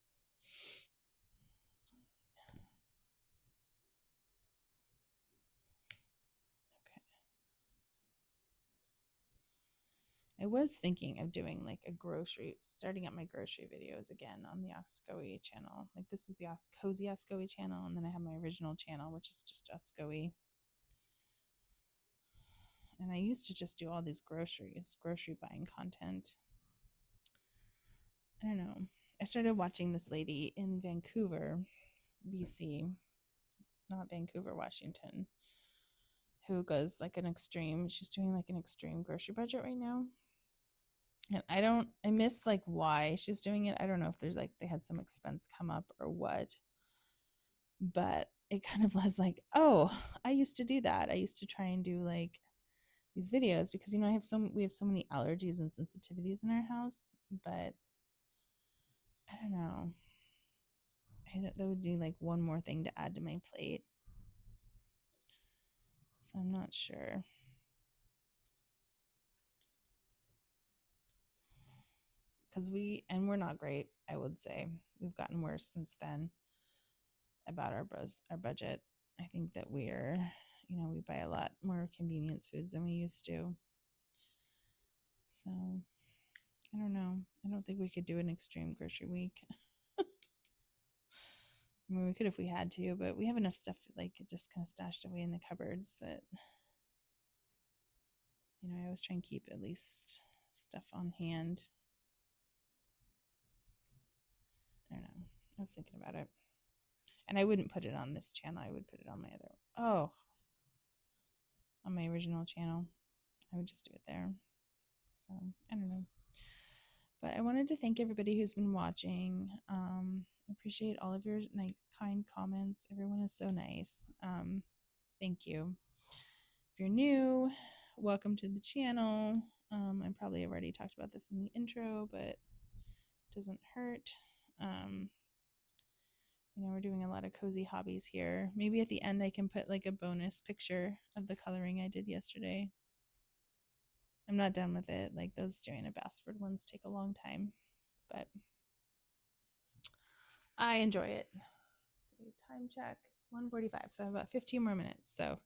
I was thinking of doing like starting up my grocery videos again on the Oscoe channel. Like this is the Cozy Oscoe channel, and then I have my original channel, which is just Oscoe. And I used to just do all these grocery buying content. I don't know. I started watching this lady in Vancouver, BC, not Vancouver, Washington, who goes like she's doing like an extreme grocery budget right now. And I miss like why she's doing it. I don't know if there's like they had some expense come up or what, but it kind of was like, oh, I used to do that. I used to try and do like these videos because we have so many allergies and sensitivities in our house, but I don't know. That would be like one more thing to add to my plate. So I'm not sure. Because we're not great, I would say. We've gotten worse since then about our budget. I think that we buy a lot more convenience foods than we used to. So I don't know. I don't think we could do an extreme grocery week. I mean, we could if we had to, but we have enough stuff like just kind of stashed away in the cupboards that I always try and keep at least stuff on hand. I don't know. I was thinking about it. And I wouldn't put it on this channel. I would put it on my on my original channel. I would just do it there. So I don't know. But I wanted to thank everybody who's been watching. I appreciate all of your kind comments. Everyone is so nice. Thank you. If you're new, welcome to the channel. I probably have already talked about this in the intro, but it doesn't hurt. You know, we're doing a lot of cozy hobbies here. Maybe at the end I can put like a bonus picture of the coloring I did yesterday. I'm not done with it. Like those Joanna Bassford ones take a long time, but I enjoy it. See, time check. It's 1:45, so I have about 15 more minutes. So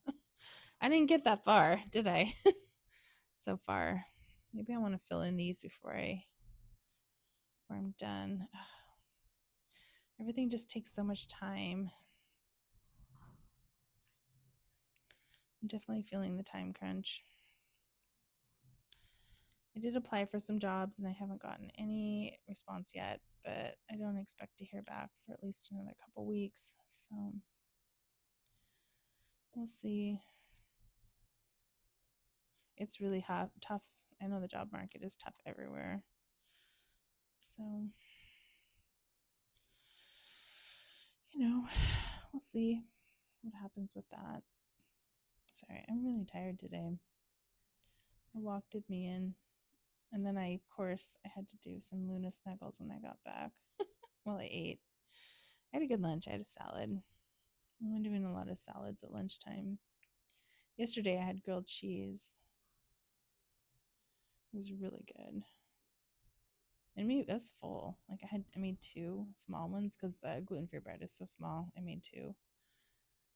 I didn't get that far, did I? So far. Maybe I want to fill in these before I'm done. Everything just takes so much time. I'm definitely feeling the time crunch. I did apply for some jobs and I haven't gotten any response yet, but I don't expect to hear back for at least another couple weeks. So we'll see. It's really tough. I know the job market is tough everywhere. So, you know, we'll see what happens with that. Sorry, I'm really tired today. A walk did me in. And then of course, I had to do some Luna snuggles when I got back. Well, I ate. I had a good lunch. I had a salad. I'm doing a lot of salads at lunchtime. Yesterday I had grilled cheese. It was really good. And it was full. Like I made two small ones because the gluten-free bread is so small. I made two.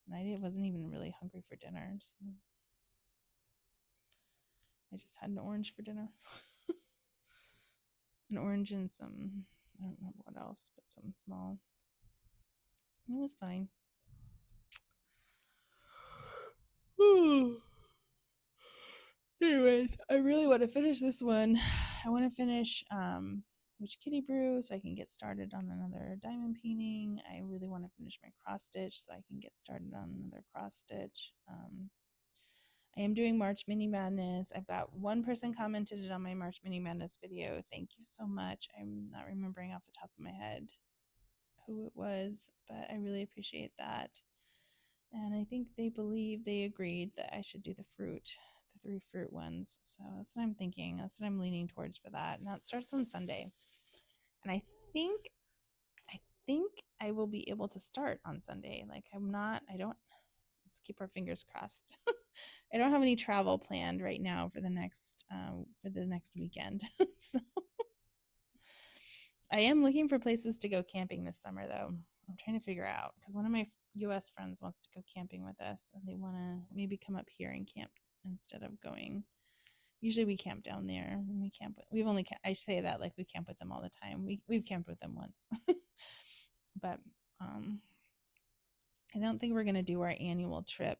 And I wasn't even really hungry for dinner. So I just had an orange for dinner. An orange and some, I don't remember what else, but something small. And it was fine. Anyways, I really want to finish this one. I want to finish Witch Kitty Brew so I can get started on another diamond painting. I really want to finish my cross stitch so I can get started on another cross stitch. I am doing March Mini Madness. I've got one person commented it on my March Mini Madness video. Thank you so much. I'm not remembering off the top of my head who it was, but I really appreciate that. And I think they agreed that I should do the 3 fruit ones. So that's what I'm thinking. That's what I'm leaning towards for that. And that starts on Sunday. And I think I will be able to start on Sunday. Like let's keep our fingers crossed. I don't have any travel planned right now for the next weekend. So I am looking for places to go camping this summer though. I'm trying to figure out because one of my US friends wants to go camping with us and they want to maybe come up here and camp instead of going. Usually we camp down there. I say that like we camp with them all the time. We've camped with them once. But I don't think we're going to do our annual trip.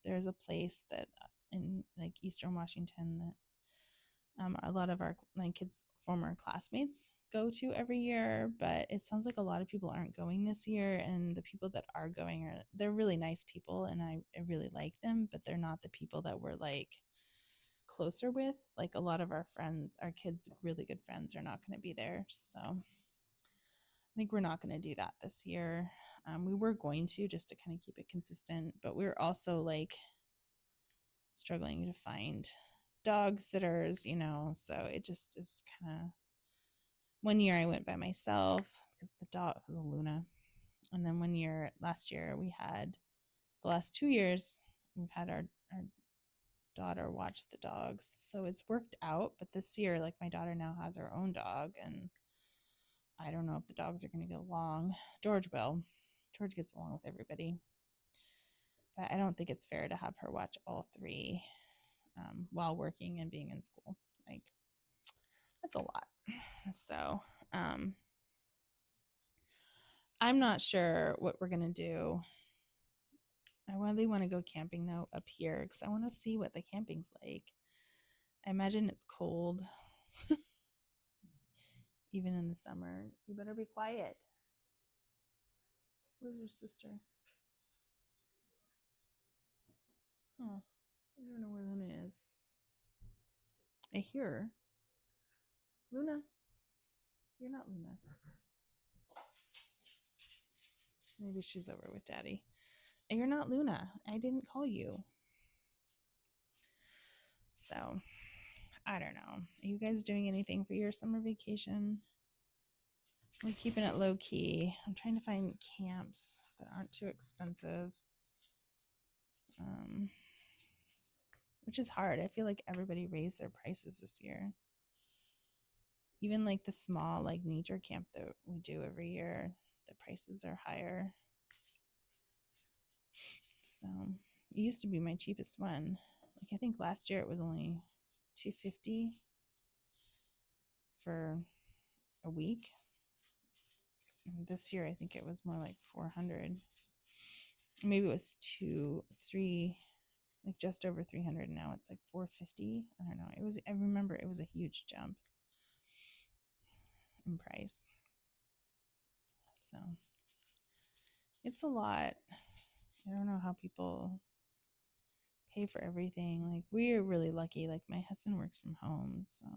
There's a place that in like Eastern Washington that a lot of my kids' former classmates go to every year, but it sounds like a lot of people aren't going this year, and the people that are going they're really nice people, and I really like them, but they're not the people that we're like closer with. Like a lot of our friends, our kids' really good friends, are not going to be there, so I think we're not going to do that this year. We were going to just to kind of keep it consistent, but we're also like struggling to find dog sitters, so it just is kind of. One year I went by myself because the dog was a Luna, and then last year the last 2 years we've had our daughter watch the dogs, so it's worked out. But this year, like, my daughter now has her own dog, and I don't know if the dogs are going to get along. George gets along with everybody, but I don't think it's fair to have her watch all three while working and being in school. Like, that's a lot. So I'm not sure what we're going to do. I really want to go camping though up here because I want to see what the camping's like. I imagine it's cold even in the summer. You better be quiet. Where's your sister? Oh, I don't know where Luna is. I hear her. Luna, you're not Luna. Maybe she's over with Daddy. You're not Luna. I didn't call you. So, I don't know. Are you guys doing anything for your summer vacation? We're keeping it low key. I'm trying to find camps that aren't too expensive, which is hard. I feel like everybody raised their prices this year. Even like the small like nature camp that we do every year, the prices are higher. So it used to be my cheapest one. Like I think last year it was only $250 for a week. And this year I think it was more like $400. Maybe it was 2, 3, like just over 300. Now it's like $450. I don't know. I remember it was a huge jump in price. So it's a lot. I don't know how people pay for everything. Like we're really lucky. Like my husband works from home, so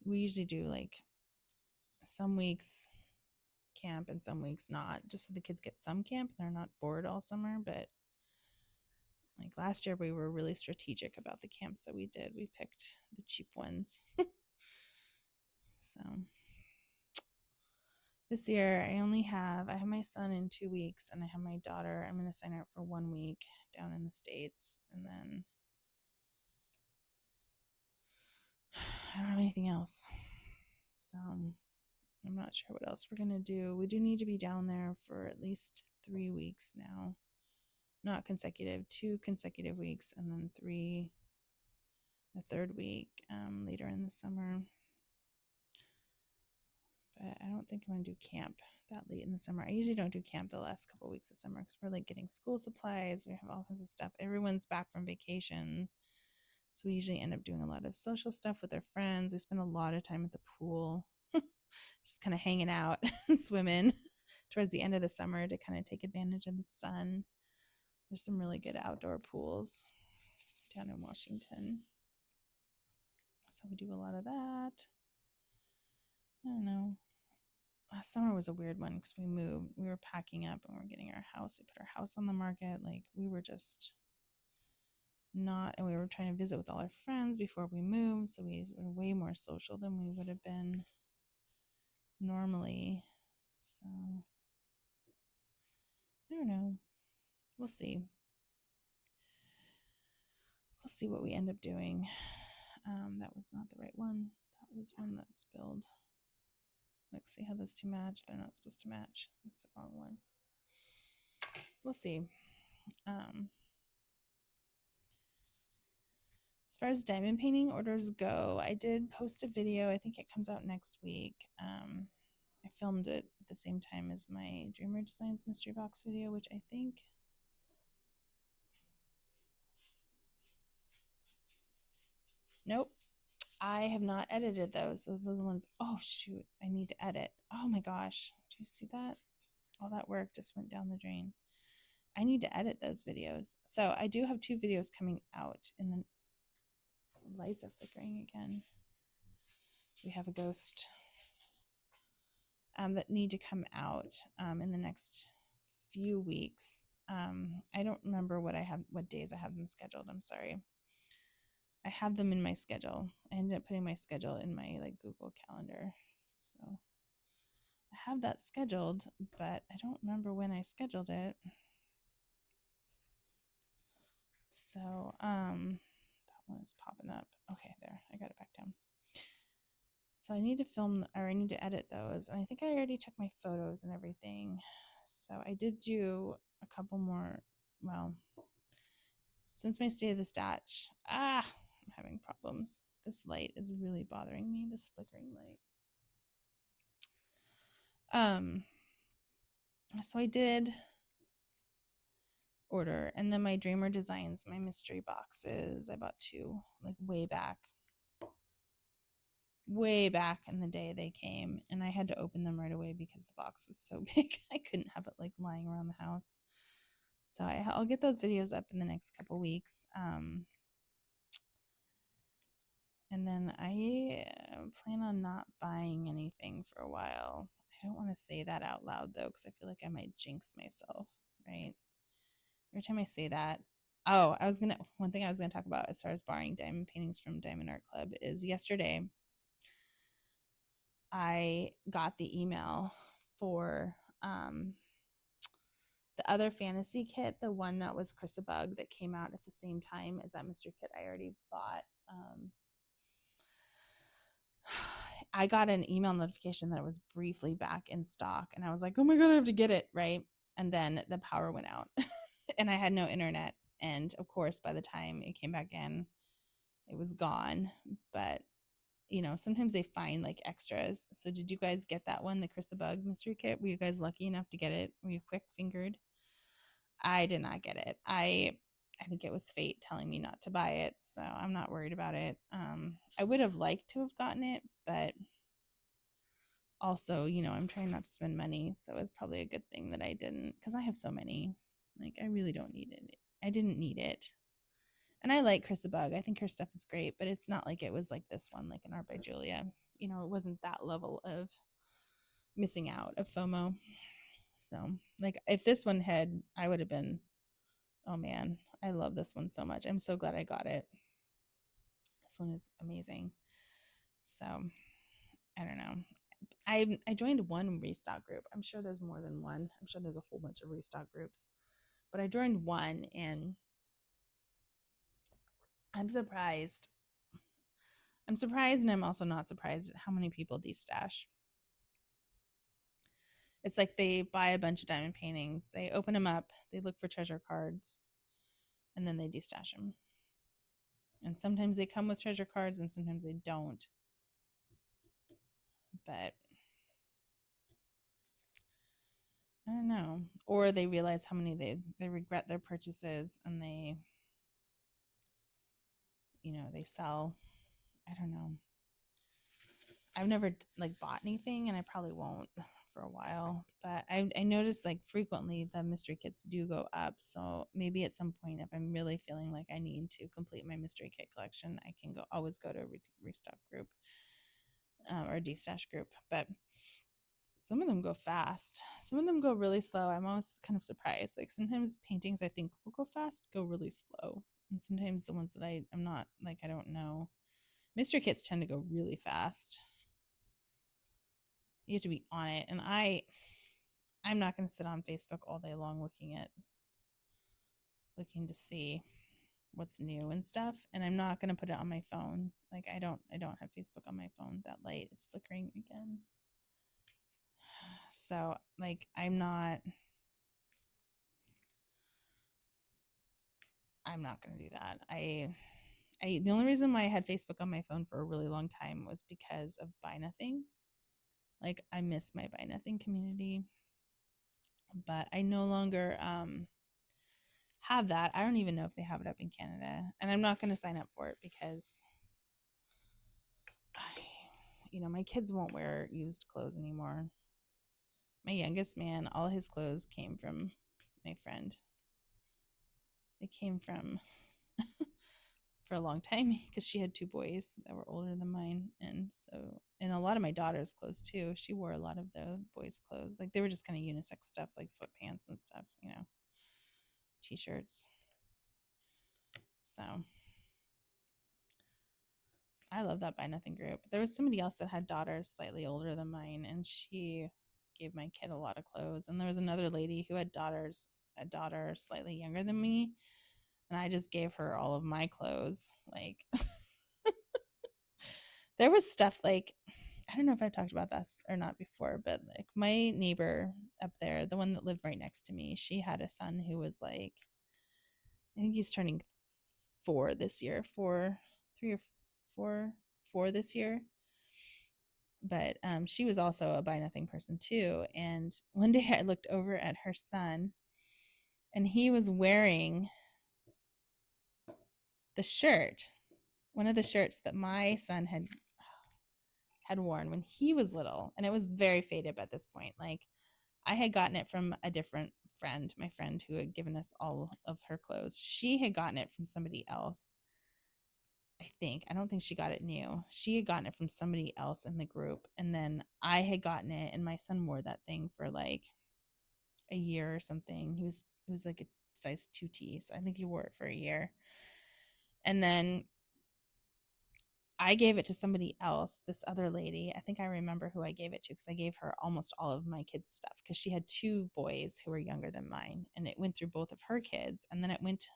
we usually do like some weeks camp and some weeks not, just so the kids get some camp and they're not bored all summer. But like last year we were really strategic about the camps that we did. We picked the cheap ones. So this year I have my son in 2 weeks and I have my daughter. I'm going to sign her up for 1 week down in the States, and then I don't have anything else. So I'm not sure what else we're going to do. We do need to be down there for at least 3 weeks now. Not consecutive, 2 consecutive weeks, and then 3 the third week later in the summer. But I don't think I'm going to do camp that late in the summer. I usually don't do camp the last couple of weeks of summer because we're like getting school supplies. We have all kinds of stuff. Everyone's back from vacation. So we usually end up doing a lot of social stuff with our friends. We spend a lot of time at the pool, just kind of hanging out and swimming towards the end of the summer to kind of take advantage of the sun. There's some really good outdoor pools down in Washington. So we do a lot of that. I don't know. Last summer was a weird one because we moved. We were packing up and we're getting our house. We put our house on the market. Like we were just not, and we were trying to visit with all our friends before we moved. So we were way more social than we would have been normally. So I don't know. We'll see. We'll see what we end up doing. That was not the right one. That was one that spilled. Let's see how those two match. They're not supposed to match. That's the wrong one. We'll see. As far as diamond painting orders go, I did post a video. I think it comes out next week. I filmed it at the same time as my Dreamer Designs mystery box video, which I think nope, I have not edited those. Those are the ones. Oh shoot, I need to edit. Oh my gosh, do you see that? All that work just went down the drain. I need to edit those videos. So I do have 2 videos coming out, and the lights are flickering again. We have a ghost that need to come out in the next few weeks. I don't remember what days I have them scheduled. I'm sorry. I have them in my schedule. I ended up putting my schedule in my like Google Calendar. So I have that scheduled, but I don't remember when I scheduled it. So that one is popping up. Okay, there. I got it back down. So I need to film, or I need to edit those. And I think I already took my photos and everything. So I did do a couple more, well, since my State of the Statch, I'm having problems. This light is really bothering me, this flickering light. So I did order, and then my Dreamer Designs, my mystery boxes, I bought 2, like way back in the day they came, and I had to open them right away because the box was so big. I couldn't have it like lying around the house. So I'll get those videos up in the next couple weeks. And then I plan on not buying anything for a while. I don't want to say that out loud though, because I feel like I might jinx myself, right? Every time I say that. Oh, one thing I was gonna talk about as far as borrowing diamond paintings from Diamond Art Club is yesterday I got the email for the other fantasy kit, the one that was Chris a Bug that came out at the same time as that mystery kit I already bought. I got an email notification that it was briefly back in stock, and I was like, oh my God, I have to get it, right? And then the power went out and I had no internet. And of course, by the time it came back in, it was gone. But sometimes they find like extras. So did you guys get that one, the Chris the Bug mystery kit? Were you guys lucky enough to get it? Were you quick fingered? I did not get it. I think it was fate telling me not to buy it, so I'm not worried about it. I would have liked to have gotten it, but also, I'm trying not to spend money, so it's probably a good thing that I didn't, because I have so many. Like, I really don't need it. I didn't need it. And I like Chris the Bug. I think her stuff is great, but it's not like it was like this one, like an Art by Julia. It wasn't that level of missing out, of FOMO. So, like, if this one had, I would have been, oh man, I love this one so much. I'm so glad I got it. This one is amazing. So, I don't know. I joined one restock group. I'm sure there's more than one. I'm sure there's a whole bunch of restock groups. But I joined one, and I'm surprised. I'm surprised, and I'm also not surprised at how many people destash. It's like they buy a bunch of diamond paintings, they open them up, they look for treasure cards, and then they destash them. And sometimes they come with treasure cards, and sometimes they don't. But I don't know. Or they realize how many they regret their purchases, and they sell. I don't know. I've never like bought anything, and I probably won't for a while. But I noticed like frequently the mystery kits do go up. So maybe at some point, if I'm really feeling like I need to complete my mystery kit collection, I can always go to a restock group or a destash group. But some of them go fast. Some of them go really slow. I'm always kind of surprised. Like sometimes paintings I think will go fast go really slow, and sometimes the ones that I'm not like I don't know. Mystery kits tend to go really fast. You have to be on it, and I'm not going to sit on Facebook all day long looking to see what's new and stuff, and I'm not going to put it on my phone. Like I don't have Facebook on my phone. That light is flickering again. So like I'm not going to do that. The only reason why I had Facebook on my phone for a really long time was because of Buy Nothing. Like I miss my Buy Nothing community, but I no longer have that. I don't even know if they have it up in Canada, and I'm not going to sign up for it because my kids won't wear used clothes anymore. My youngest man, all his clothes came from my friend. They came from for a long time because she had two boys that were older than mine, and a lot of my daughter's clothes too. She wore a lot of the boys' clothes. Like they were just kind of unisex stuff, like sweatpants and stuff, t-shirts. So I love that Buy Nothing group. There was somebody else that had daughters slightly older than mine, and she gave my kid a lot of clothes. And there was another lady who had a daughter slightly younger than me, and I just gave her all of my clothes. Like there was stuff like I don't know if I've talked about this or not before, but like my neighbor up there, the one that lived right next to me, she had a son who was like, I think he's turning 4 this year, 3 or 4 this year. But she was also a Buy Nothing person too. And one day I looked over at her son, and he was wearing the shirt, one of the shirts that my son had worn when he was little, and it was very faded at this point. Like I had gotten it from a different friend, my friend who had given us all of her clothes. She had gotten it from somebody else. I don't think she got it new. She had gotten it from somebody else in the group, and then I had gotten it, and my son wore that thing for like a year or something. It was like a size 2T, so I think he wore it for a year. And then I gave it to somebody else, this other lady. I think I remember who I gave it to because I gave her almost all of my kids' stuff because she had two boys who were younger than mine, and it went through both of her kids. And then it went,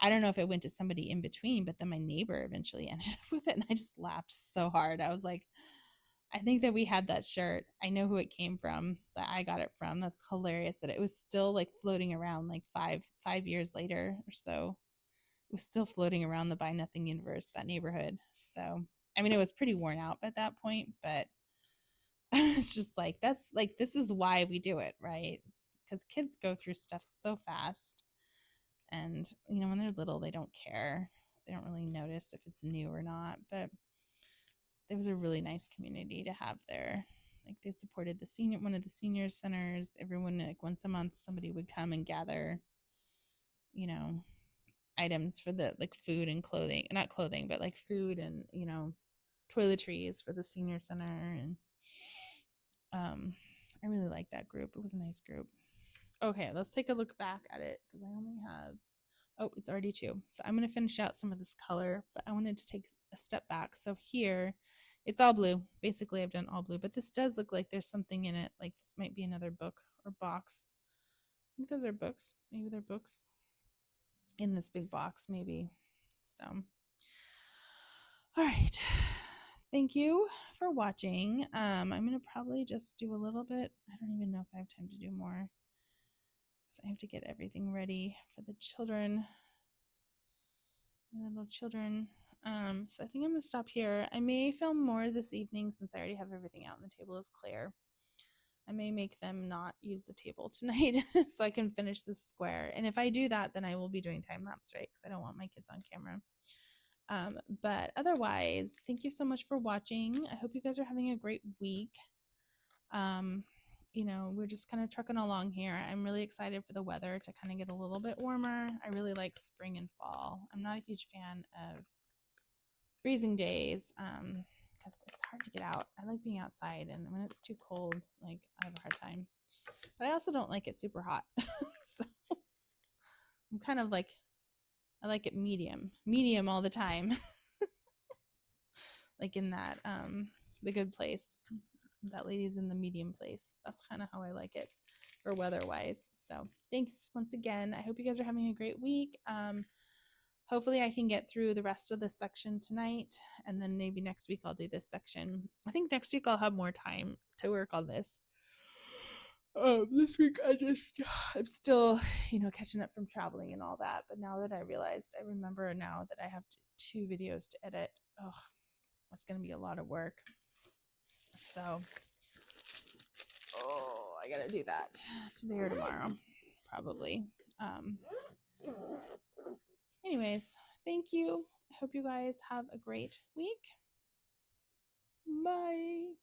I don't know if it went to somebody in between, but then my neighbor eventually ended up with it. And I just laughed so hard. I was like, I think that we had that shirt. I know who it came from, that I got it from. That's hilarious that it was still like floating around like five years later or so. It was still floating around the Buy Nothing universe, that neighborhood. So, I mean, it was pretty worn out at that point, but it's just like, that's like, this is why we do it, right? Because kids go through stuff so fast. And, you know, when they're little, they don't care. They don't really notice if it's new or not. But it was a really nice community to have there. Like they supported one of the senior centers. Everyone, like once a month, somebody would come and gather, you know, items for the like food and clothing, not clothing, but like food and, you know, toiletries for the senior center. And I really liked that group. It was a nice group. Okay, let's take a look back at it because I only have, oh, it's already 2. So I'm going to finish out some of this color, but I wanted to take a step back. So here, it's all blue. Basically, I've done all blue, but this does look like there's something in it. Like this might be another book or box. I think those are books. Maybe they're books in this big box, maybe. So, all right. Thank you for watching. I'm going to probably just do a little bit. I don't even know if I have time to do more. So I have to get everything ready for the children. My little children. So I think I'm gonna stop here. I may film more this evening since I already have everything out and the table is clear. I may make them not use the table tonight so I can finish this square. And if I do that, then I will be doing time lapse, right? Because I don't want my kids on camera. But otherwise, thank you so much for watching. I hope you guys are having a great week. You know, we're just kind of trucking along here. I'm really excited for the weather to kind of get a little bit warmer. I really like spring and fall. I'm not a huge fan of freezing days because it's hard to get out. I like being outside, and when it's too cold, like I have a hard time. But I also don't like it super hot. So I'm kind of like, I like it medium all the time. Like in that The Good Place, that lady's in the medium place. That's kind of how I like it for weather wise. So thanks once again. I hope you guys are having a great week. Hopefully I can get through the rest of this section tonight, and then maybe next week I'll do this section. I think next week I'll have more time to work on this. This week I'm still, you know, catching up from traveling and all that. But now that I remember now that I have 2 videos to edit. Oh, that's going to be a lot of work. So, I got to do that today or tomorrow, probably. Anyways, thank you. I hope you guys have a great week. Bye.